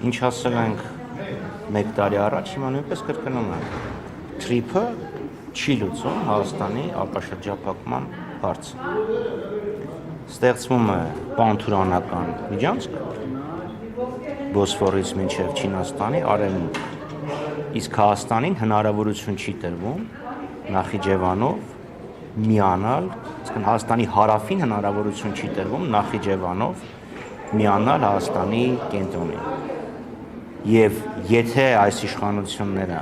ինչ ասել ենք 1 տարի առաջ, հիմա նույնպես կրկնում ենք։ Թրիփը չի լուծում Հայաստանի արտաշրջափակման հարցը։ Ստեղծվում է պանթուրանական միջանցք Բոսֆորից մինչև Չինաստանի արևմուտք, իսկ Հայաստանին հնարավորություն չի տրվում Նախիջևանով միանալ, այսինքն Հայաստանի հարավին հնարավորություն չի տրվում Նախիջևանով միանալ Հայաստանի կենտրոնին։ Եվ եթե այս իշխանությունները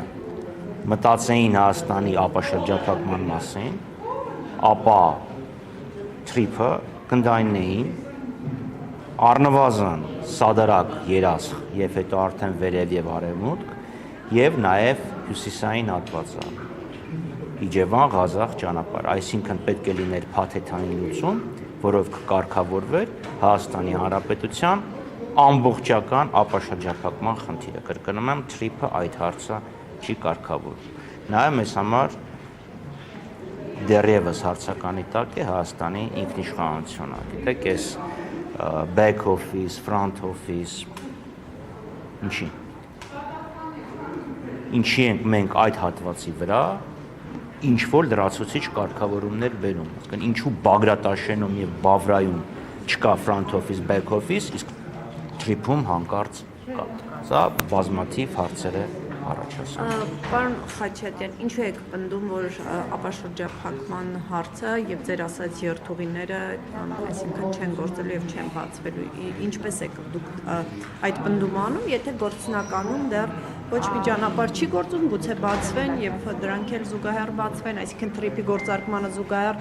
մտածեին Հայաստանի ապաշրջափակման մասին, ապա թրիփը կնդայնեին առնվազն սադարակ երասխ եւ հետո արդեն վերև եւ արևմուտք եւ նաեւ հյուսիսային հատվածը Իջևան Ղազախ ճանապարհ, այսինքն պետք է լիներ փաթեթային լուծում, որով կկարգավորվեր Հայաստանի Հանրապետության ամբողջական ապաշրջափակման խնդիրը։ Կրկնում եմ, թրիփը այդ հարցը չի կարգավորվում։ Նաեւ մեզ համար դեռևս հարցականի տակ է Հայաստանի ինքնիշխանությունը։ Գիտեք, այս back office, front office, ինչի ենք մենք այդ հատվածի վրա ինչ որ լրացուցիչ կարգավորումներ բերում, այսինքն ինչու Բագրատաշենում եւ Բավրայում չկա front office, back office, իսկ թրիփում հանկարծ կա։ Սա բազմաթիվ հարցեր է առաջացնում։ Պարոն Խաչատյան, ինչու եք պնդում, որ ապաշրջափակման հարցը եւ ձեր ասած երթուղիները, այսինքն չեն գործելու եւ չեն բացվելու։ Ինչպես եք դուք այդ պնդումը անում, եթե գործնականում դեռ ոչ մի ճանապարհ չի գործում, գուցե բացվեն եւ դրանք էլ զուգահեռ բացվեն, այսինքն թրիփի գործարկմանը զուգահեռ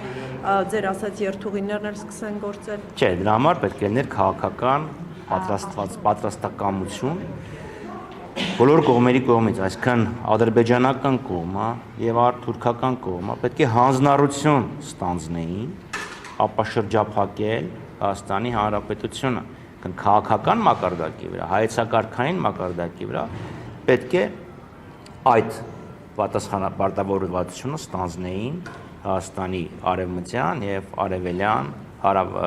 ձեր ասած երթուղիներն էլ սկսեն գործել։ Չէ, դրա համար պետք է լիներ քաղաքական պատրաստակամություն բոլոր կողմերի կողմից, այսինքն ադրբեջանական կողմը եւ թուրքական կողմը պետք է հանձնառություն ստանձնեին ապաշրջափակել Հայաստանի Հանրապետությունը, քաղաքական մակարդակի վրա, հայեցակարգային մակարդակի վրա պետք է այդ պատասխանատվությունը ստանձնեին Հայաստանի արևմտյան եւ արևելյան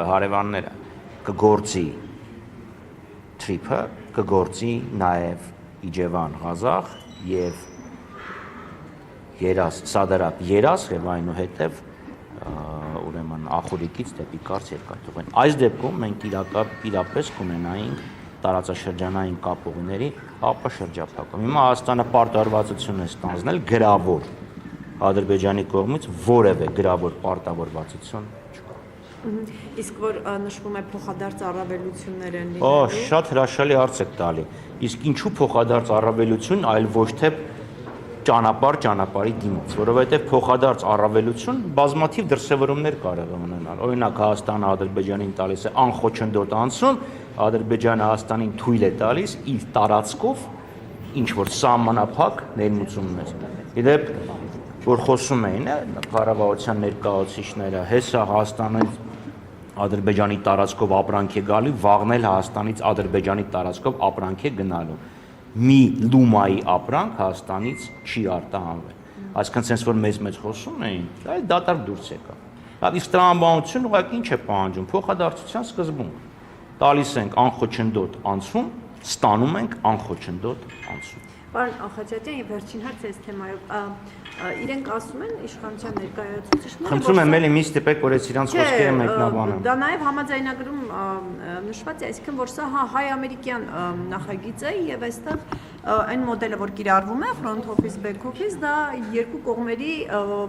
հարևանները, կգործի թրիփը, կգործի նաեւ Իջևան Ղազախ եւ սադարակ երաս եւ այնուհետեւ ուրեմն Ախուրիկից դեպի Կարց երկաթուղին։ Այս դեպքում մենք իրապես կունենայինք տարածաշրջանային կապուղիների ապաշրջափակում։ Հիմա Հայաստանը պարտավորվածություն է ստանձնել գրավոր Ադրբեջանի կողմից որևէ գրավոր պարտավորվածություն չկա։ Իսկ որ նշվում է փոխադարձ առավելություններ են լինելու։ Շատ հրաշալի հարց եք տալի։ Իսկ ինչու փոխադարձ առավելություն, այլ ոչ թե ճանապարհի դիմաց, որովհետև փոխադարձ առավելություն բազմաթիվ դրսևորումներ կարող է ունենալ։ Օրինակ Հայաստանը Ադրբեջանին տալիս է անխոչնդոտ անցում, Ադրբեջանը Հայաստանին թույլ է տալիս իր տարածքով ինչ որ սահմանափակ ներմուծումներ։ Իդեպ որ խոսում էին կառավարության ներկայացուցիչները, հեսա Հայաստանից Ադրբեջանի տարածքով ապրանք է գալու, վաղն էլ Հայաստանից Ադրբեջանի տարածքով ապրանք է գնալու։ Մի լումայի ապրանք Հայաստանից չի արտահանվել։ Այսինքն sense որ մեծ խոսում էին, դա դատարկ դուրս եկա։ Իսկ տրամաբանությունը ուղղակի ինչ է պահանջում, փոխադարձության սկզբունք։ Տալիս ենք անխոչնդոտ անցում, ստանում ենք անխոչնդոտ անցում։ Պարոն Խաչատյան, եւ վերջին հարց այս թեմայով իրենք ասում են իշխանության ներկայացուցիչները Խնդրում եմ ելի մի ստիպեք, որ այս իրանց խոսքերը մեկնաբանեմ։ Դա նաեւ համաձայնագրում նշված է, այսինքն որ սա հայ-ամերիկյան նախագիծ է եւ այստեղ այն մոդելը, որ կիրառվում է front office, back office, դա երկու կողմերի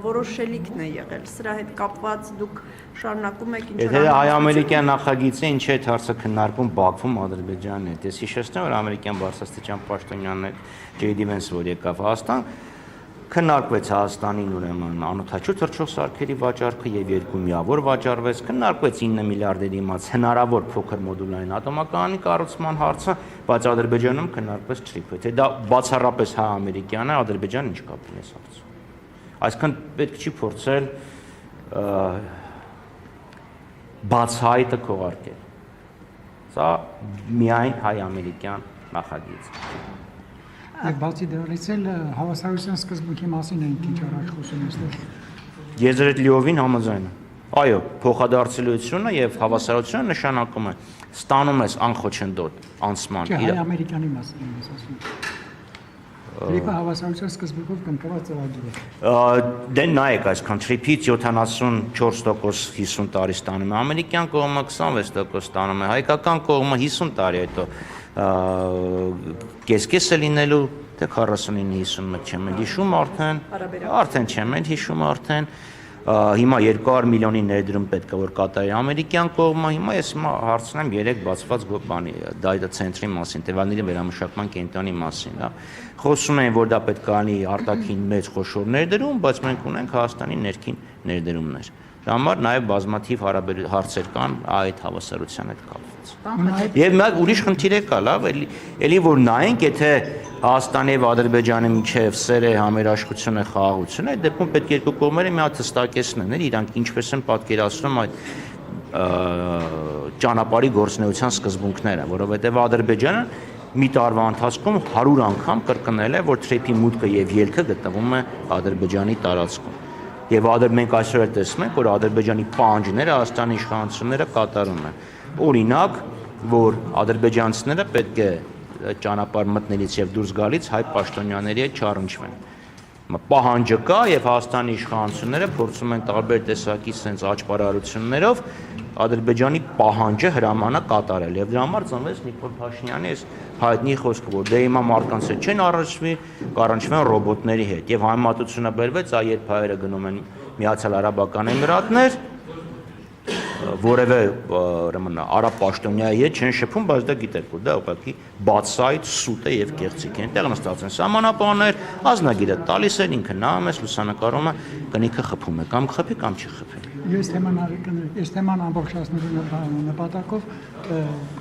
որոշելիքն է եղել։ Սրա հետ կապված դուք շարունակում եք ինչ-որ Եթե հայ-ամերիկյան նախագիծը ինչ է այդ հարցը քննարկվում Բաքվում Ադրբեջանն է։ Դες հիշեցնեմ, որ ամերիկյան բարձրաստիճան պաշտոնյաններ J.D. Vance որ եկավ Հայաստան, քննարկվեց Հայաստանին ուրեմն անօթաչու թռչող սարքերի վաճառքը եւ երկու միավոր վաճառվեց, քննարկվեց 9 միլիարդերի իմաց հնարավոր փոքր մոդուլային ատոմակայանի կառուցման հարցը, բայց Ադրբեջանում քննարկվեց թրիփը։ Թե դա բացառապես հայ-ամերիկյան է, Ադրբեջանը ինչ կապ ունի այս հարցում։ Այսինքն պետք չի փորձել բացահայտը քողարկել։ Սա միայն հայ-ամերիկյան նախագիծ է։ Եվ բացի դրանից էլ հավասարության սկզբունքի մասին են ինչ առաջ խոսում այստեղ։ Ես այդ լիովին համաձայն եմ։ Այո, փոխադարձելիությունը եւ հավասարությունը նշանակում է ստանում ես անխոչնդոտ անցման։ Չէ, հայ-ամերիկանի մասին եմ ասում։ Թրիփը հավասարության սկզբունքով կնքված ծրագիր է։ Դե նայեք, այսքան թրիփից 74% 50 տարի ստանում է, ամերիկյան կողմը 26% ստանում է, հայկական կողմը 50 տարի հետո կես-կես է լինելու, թե 49-51 չեմ հիշում արդեն չեմ հիշում արդեն հիմա 200 միլիոնի ներդրում պետք է որ կատարի ամերիկյան կողմը, հիմա ես հարցնեմ 3 բացված բանի դայտա ցենտրի մասին, տեվալների վերամշակման կենտրոնի մասին, հա։ Խոսում են, որ դա պետք է անի արտաքին մեծ խոշոր ներդրում, բայց մենք ունենք Հայաստանի ներքին ներդրումներ։ Դրա համար նաև բազմաթիվ հարցեր կան այդ հավասարության հետ կապված։ Եվ մի ուրիշ խնդիր է կա, լավ, էլի որ նայենք, եթե Հայաստանի եւ Ադրբեջանի միջև սեր է, համերաշխություն է, խաղաղություն է, այդ դեպքում պետք է երկու կողմերը մի հատ հստակեցնեն, իրանք ինչպես են պատկերացնում այդ ճանապարհի գործունեության սկզբունքները, որովհետեւ Ադրբեջանը մի տարվա ընթացքում 100 անգամ կրկնել է, որ թրեփի մուտքը եւ ելքը գտնվում է Ադրբեջանի տարածքում։ Եվ մենք այսօր էլ տեսնում ենք, որ Ադրբեջանի պահանջները Հայաստանի իշխանությունները կատարում են։ Օրինակ, որ ադրբեջանցիները պետք է ճանապարհ մտնելից եւ դուրս գալից հայ պաշտոնյաների հետ չառնչվեն։ Պահանջը կա եւ Հայաստանի իշխանությունները փորձում են տարբեր տեսակի sense աճպարարություններով Ադրբեջանի պահանջը հրամանը կատարել եւ դրա համար ծնվեց Նիկոլ Փաշինյանի այս հայտնի խոսքը, որ դե հիմա մարդկանց հետ չեն առնչվի, կառնչվեն ռոբոտների հետ եւ համեմատությունը բերվեց, երբ հայերը գնում են Միացյալ Արաբական Էմիրատներ, որևէ արաբ պաշտոնյայի հետ չեն շփում, բայց դա գիտեք, որ դա ուղղակի բացայտ, սուտ է եւ կեղծիք է։ Այնտեղ նստած են սահմանապահներ, ազնագիրը տալիս են, ինքը նայում է, լուսանկարում է, կնիքը խփում է, կամ խփի կամ չի խփի։ Ես թեման ամբողջացնելու նպատակով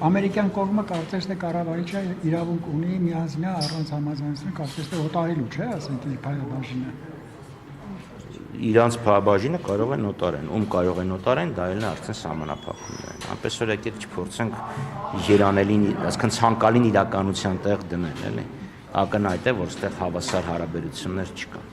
ամերիկյան կողմը կարծես թե կառավարիչը իրավունք ունի միանձնյա առանց համաձայնության կարծես թե օտարելու, չէ՞, ասենք իր փայլաբաժինը։ Իրանց փայլաբաժինը կարող է նոտարեն, ում կարող է նոտարեն, դա էլ արդեն սահմանափակումներ են։ Այնպես որ եկեք չփորձենք երանելին, այսքան ցանկալին իրականության տեղ դնել, էլի։ Ակնհայտ է, որ այստեղ հավասար հարաբերություններ չկան։